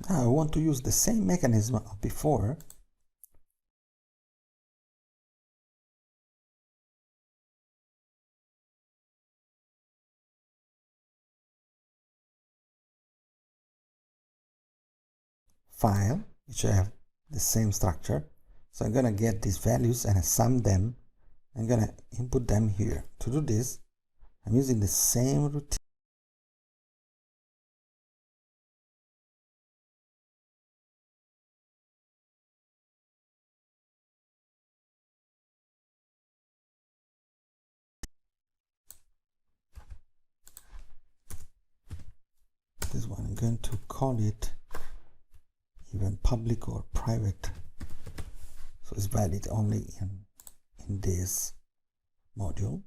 Now I want to use the same mechanism of before. File, which I have the same structure. So I'm going to get these values and I sum them. I'm going to input them here. To do this, I'm using the same routine. This one, I'm going to call it even public or private. So it's valid only in this module.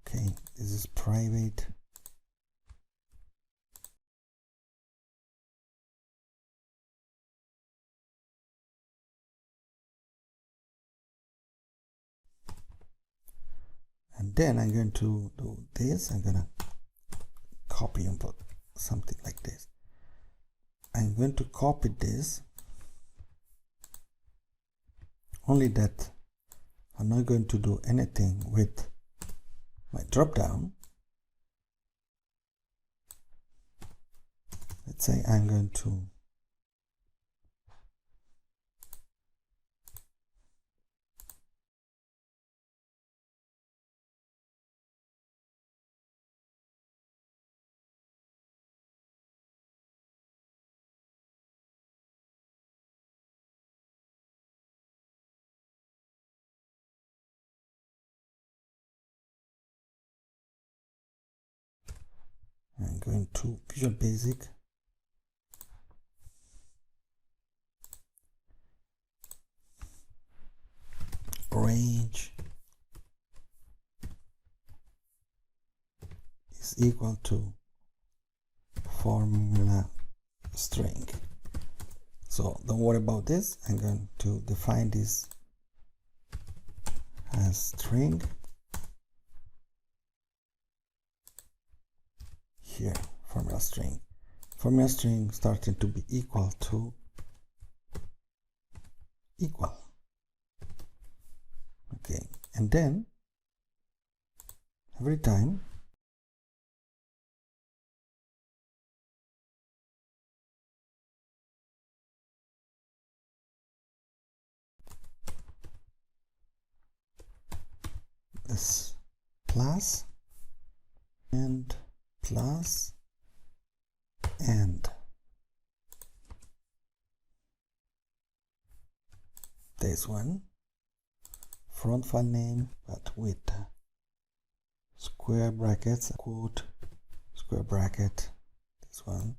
Okay, this is private. And then I'm going to do this. I'm going to copy and put something like this. I'm going to copy this, only that I'm not going to do anything with my drop down. Let's say I'm going to Visual Basic, range is equal to formula string. So don't worry about this. I'm going to define this as string here. Formula string starting to be equal to equal. Okay, and then every time this plus and plus and this one front file name, but with square brackets, quote, square bracket, this one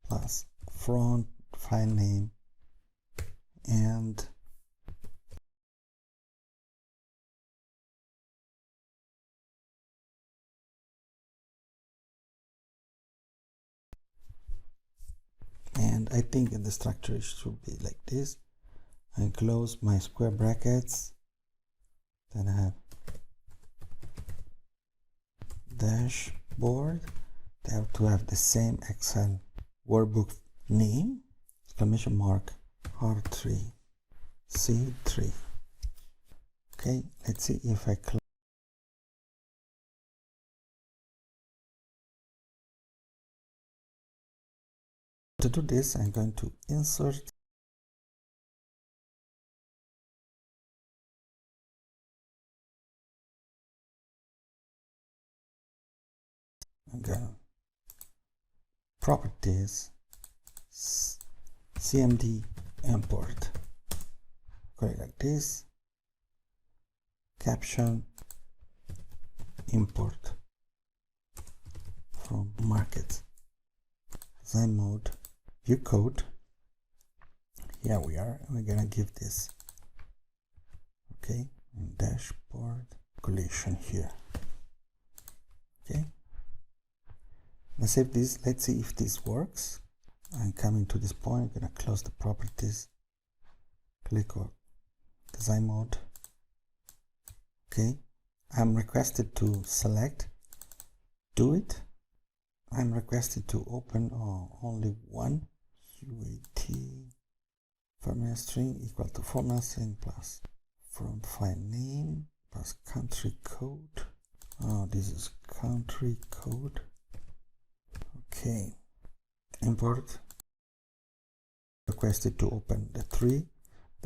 plus front file name and I think in the structure it should be like this. I close my square brackets, then I have dashboard. They have to have the same Excel workbook name, exclamation mark R3 C3. Okay, let's see if I close. To do this, I'm going to insert properties cmd import, go like this, caption import from market, design mode, view code. Here we are. We're gonna give this, okay, dashboard collection here. Okay, let's save this. Let's see if this works. I'm coming to this point. I'm gonna close the properties, click on design mode. Okay, I'm requested to select, do it. I'm requested to open only one UAT formula string equal to formula string plus from file name plus country code. This is country code. Okay, import requested to open the 3,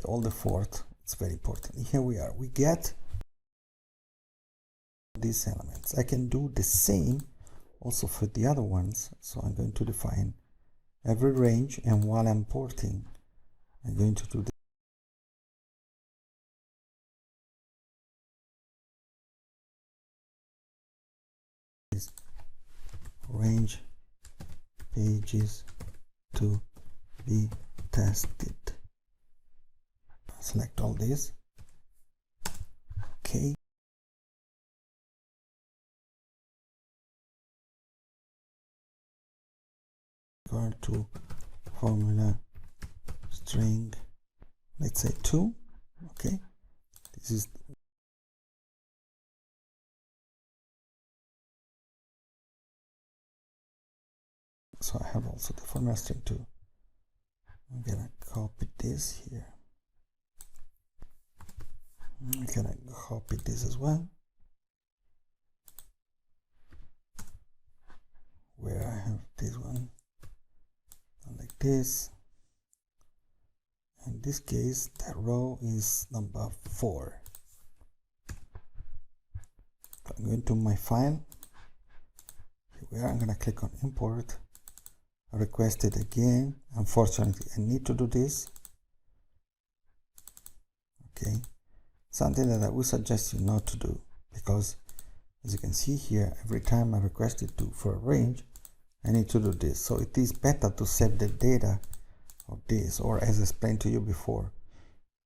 all the 4th. It's very important. Here we are. We get these elements. I can do the same also for the other ones. So I'm going to define every range, and while I'm importing, I'm going to do this range pages to be tested. Select all this. Okay. Equal to formula string, let's say 2. Okay, this is so I have also the formula string 2. I'm gonna copy this here. I'm gonna copy this as well, where I have this one like this. In this case, the row is number 4. I'm going to my file. Here we are. I'm gonna click on import. I request it again. Unfortunately, I need to do this. Okay, something that I would suggest you not to do, because as you can see here, every time I request it to for a range, I need to do this. So it is better to save the data of this, or as I explained to you before,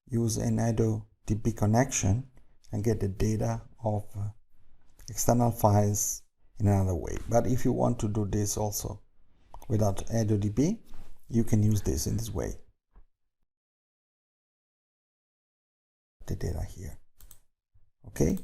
use an AutoDB connection and get the data of external files in another way. But if you want to do this also without AutoDB, you can use this in this way. The data here. Okay,